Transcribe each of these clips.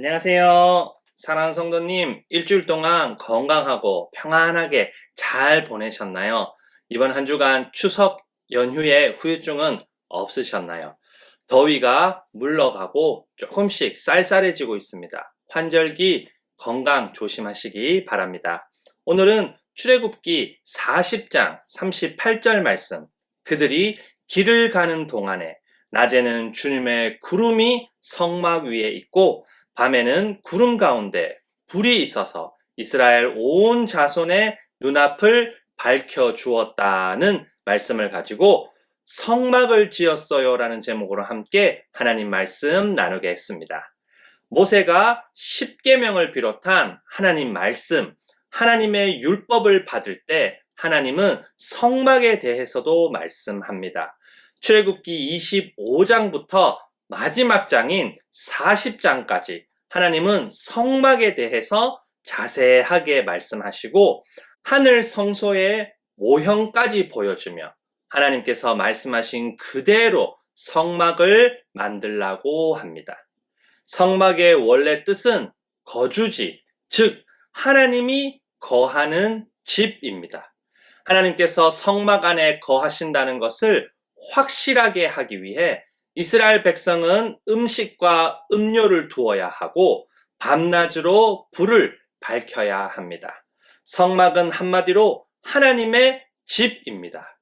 안녕하세요. 사랑하는 성도님, 일주일 동안 건강하고 평안하게 잘 보내셨나요? 이번 한 주간 추석 연휴에 후유증은 없으셨나요? 더위가 물러가고 조금씩 쌀쌀해지고 있습니다. 환절기 건강 조심하시기 바랍니다. 오늘은 출애굽기 40장 38절 말씀, 그들이 길을 가는 동안에 낮에는 주님의 구름이 성막 위에 있고 밤에는 구름 가운데 불이 있어서 이스라엘 온 자손의 눈앞을 밝혀 주었다는 말씀을 가지고 성막을 지었어요 라는 제목으로 함께 하나님 말씀 나누겠습니다. 모세가 십계명을 비롯한 하나님 말씀, 하나님의 율법을 받을 때 하나님은 성막에 대해서도 말씀합니다. 출애굽기 25장부터 마지막 장인 40장까지 하나님은 성막에 대해서 자세하게 말씀하시고 하늘 성소의 모형까지 보여주며 하나님께서 말씀하신 그대로 성막을 만들라고 합니다. 성막의 원래 뜻은 거주지, 즉 하나님이 거하는 집입니다. 하나님께서 성막 안에 거하신다는 것을 확실하게 하기 위해 이스라엘 백성은 음식과 음료를 두어야 하고 밤낮으로 불을 밝혀야 합니다. 성막은 한마디로 하나님의 집입니다.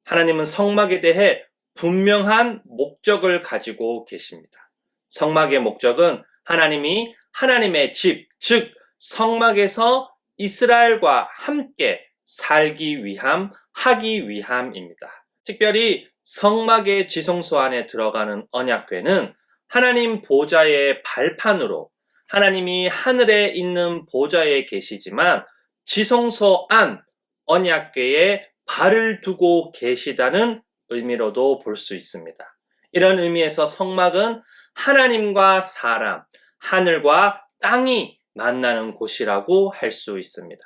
하나님은 성막에 대해 분명한 목적을 가지고 계십니다. 성막의 목적은 하나님이 하나님의 집, 즉 성막에서 이스라엘과 함께 살기 위함, 하기 위함입니다. 특별히 성막의 지성소 안에 들어가는 언약궤는 하나님 보좌의 발판으로 하나님이 하늘에 있는 보좌에 계시지만 지성소 안 언약궤에 발을 두고 계시다는 의미로도 볼 수 있습니다. 이런 의미에서 성막은 하나님과 사람, 하늘과 땅이 만나는 곳이라고 할 수 있습니다.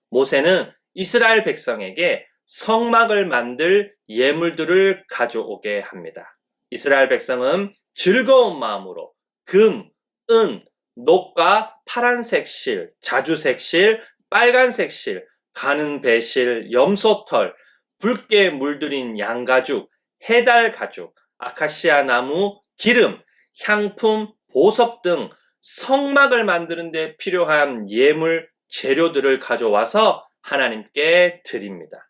모세는 이스라엘 백성에게 성막을 만들 예물들을 가져오게 합니다. 이스라엘 백성은 즐거운 마음으로 금, 은, 녹과 파란색 실, 자주색 실, 빨간색 실, 가는 배실, 염소털, 붉게 물들인 양가죽, 해달 가죽, 아카시아 나무, 기름, 향품, 보석 등 성막을 만드는 데 필요한 예물, 재료들을 가져와서 하나님께 드립니다.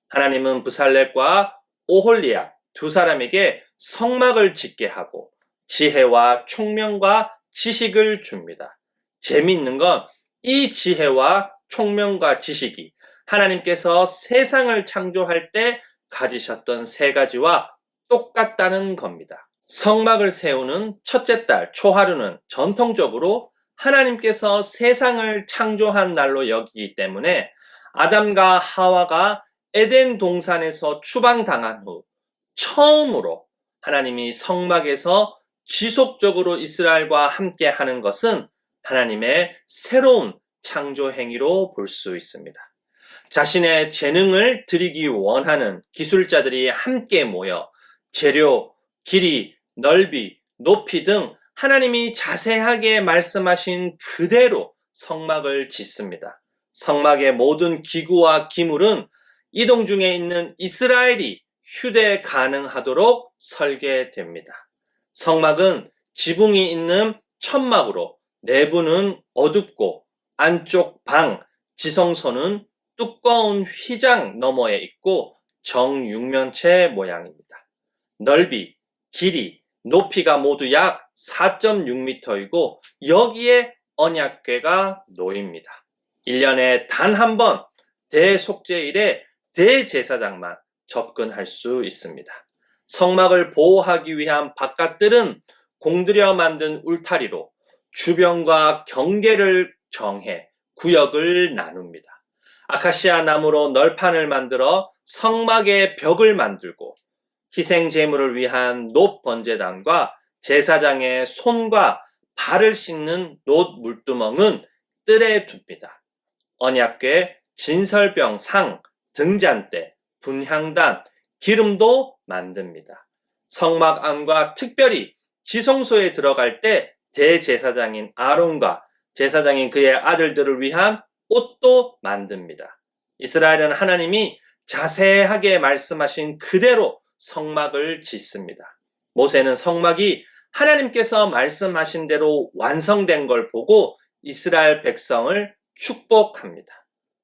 하나님은 브살렛과 오홀리압 두 사람에게 성막을 짓게 하고 지혜와 총명과 지식을 줍니다. 재미있는 건 이 지혜와 총명과 지식이 하나님께서 세상을 창조할 때 가지셨던 세 가지와 똑같다는 겁니다. 성막을 세우는 첫째 달 초하루는 전통적으로 하나님께서 세상을 창조한 날로 여기기 때문에 아담과 하와가 에덴 동산에서 추방당한 후 처음으로 하나님이 성막에서 지속적으로 이스라엘과 함께 하는 것은 하나님의 새로운 창조 행위로 볼 수 있습니다. 자신의 재능을 드리기 원하는 기술자들이 함께 모여 재료, 길이, 넓이, 높이 등 하나님이 자세하게 말씀하신 그대로 성막을 짓습니다. 성막의 모든 기구와 기물은 이동 중에 있는 이스라엘이 휴대 가능하도록 설계됩니다. 성막은 지붕이 있는 천막으로 내부는 어둡고 안쪽 방, 지성소는 두꺼운 휘장 너머에 있고 정육면체 모양입니다. 넓이, 길이, 높이가 모두 약 4.6m이고 여기에 언약궤가 놓입니다. 1년에 단 한 번 대속죄일에 대제사장만 접근할 수 있습니다. 성막을 보호하기 위한 바깥들은 공들여 만든 울타리로 주변과 경계를 정해 구역을 나눕니다. 아카시아 나무로 널판을 만들어 성막의 벽을 만들고 희생 제물을 위한 놋 번제단과 제사장의 손과 발을 씻는 놋 물두멍은 뜰에 둡니다. 언약궤, 진설병 상, 등잔대, 분향단, 기름도 만듭니다. 성막 안과 특별히 지성소에 들어갈 때 대제사장인 아론과 제사장인 그의 아들들을 위한 옷도 만듭니다. 이스라엘은 하나님이 자세하게 말씀하신 그대로 성막을 짓습니다. 모세는 성막이 하나님께서 말씀하신 대로 완성된 걸 보고 이스라엘 백성을 축복합니다.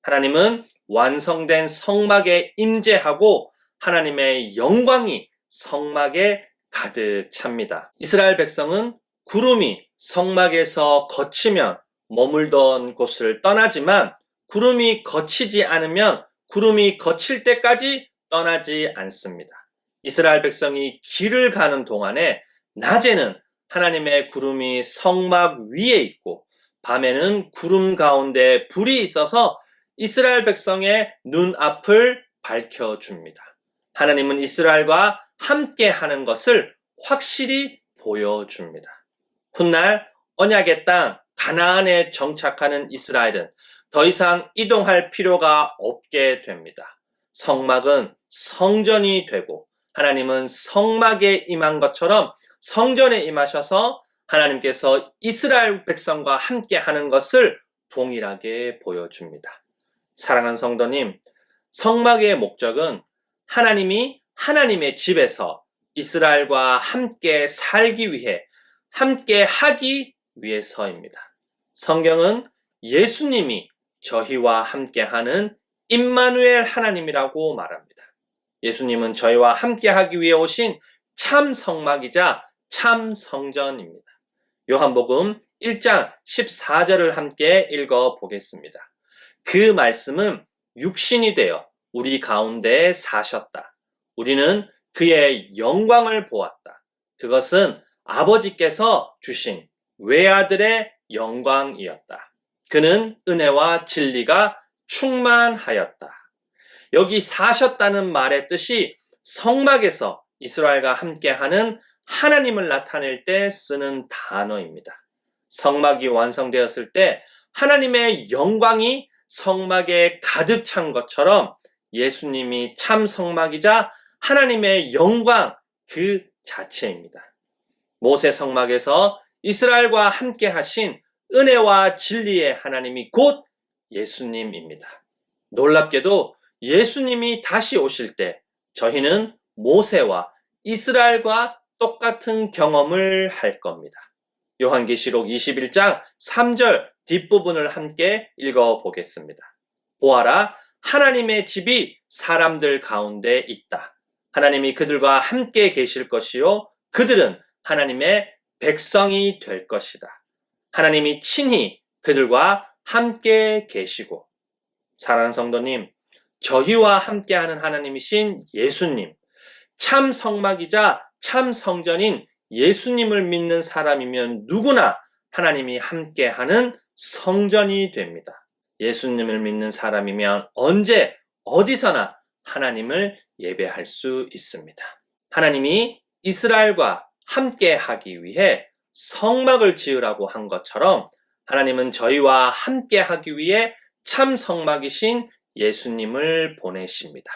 하나님은 완성된 성막에 임재하고 하나님의 영광이 성막에 가득 찹니다. 이스라엘 백성은 구름이 성막에서 거치면 머물던 곳을 떠나지만 구름이 거치지 않으면 구름이 거칠 때까지 떠나지 않습니다. 이스라엘 백성이 길을 가는 동안에 낮에는 하나님의 구름이 성막 위에 있고 밤에는 구름 가운데 불이 있어서 이스라엘 백성의 눈앞을 밝혀줍니다. 하나님은 이스라엘과 함께 하는 것을 확실히 보여줍니다. 훗날 언약의 땅 가나안에 정착하는 이스라엘은 더 이상 이동할 필요가 없게 됩니다. 성막은 성전이 되고 하나님은 성막에 임한 것처럼 성전에 임하셔서 하나님께서 이스라엘 백성과 함께 하는 것을 동일하게 보여줍니다. 사랑하는 성도님, 성막의 목적은 하나님이 하나님의 집에서 이스라엘과 함께 살기 위해, 함께 하기 위해서입니다. 성경은 예수님이 저희와 함께하는 임마누엘 하나님이라고 말합니다. 예수님은 저희와 함께하기 위해 오신 참 성막이자 참 성전입니다. 요한복음 1장 14절을 함께 읽어보겠습니다. 그 말씀은 육신이 되어 우리 가운데 사셨다. 우리는 그의 영광을 보았다. 그것은 아버지께서 주신 외아들의 영광이었다. 그는 은혜와 진리가 충만하였다. 여기 사셨다는 말의 뜻이 성막에서 이스라엘과 함께하는 하나님을 나타낼 때 쓰는 단어입니다. 성막이 완성되었을 때 하나님의 영광이 성막에 가득 찬 것처럼 예수님이 참 성막이자 하나님의 영광 그 자체입니다. 모세 성막에서 이스라엘과 함께 하신 은혜와 진리의 하나님이 곧 예수님입니다. 놀랍게도 예수님이 다시 오실 때 저희는 모세와 이스라엘과 똑같은 경험을 할 겁니다. 요한계시록 21장 3절 뒷부분을 함께 읽어보겠습니다. 보아라, 하나님의 집이 사람들 가운데 있다. 하나님이 그들과 함께 계실 것이요 그들은 하나님의 백성이 될 것이다. 하나님이 친히 그들과 함께 계시고, 사랑하는 성도님, 저희와 함께하는 하나님이신 예수님, 참 성막이자 참 성전인 예수님을 믿는 사람이면 누구나 하나님이 함께하는 성전이 됩니다. 예수님을 믿는 사람이면 언제 어디서나 하나님을 예배할 수 있습니다. 하나님이 이스라엘과 함께하기 위해 성막을 지으라고 한 것처럼 하나님은 저희와 함께하기 위해 참 성막이신 예수님을 보내십니다.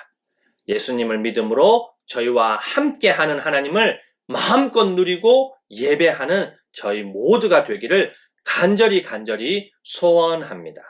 예수님을 믿음으로 저희와 함께하는 하나님을 마음껏 누리고 예배하는 저희 모두가 되기를 간절히 소원합니다.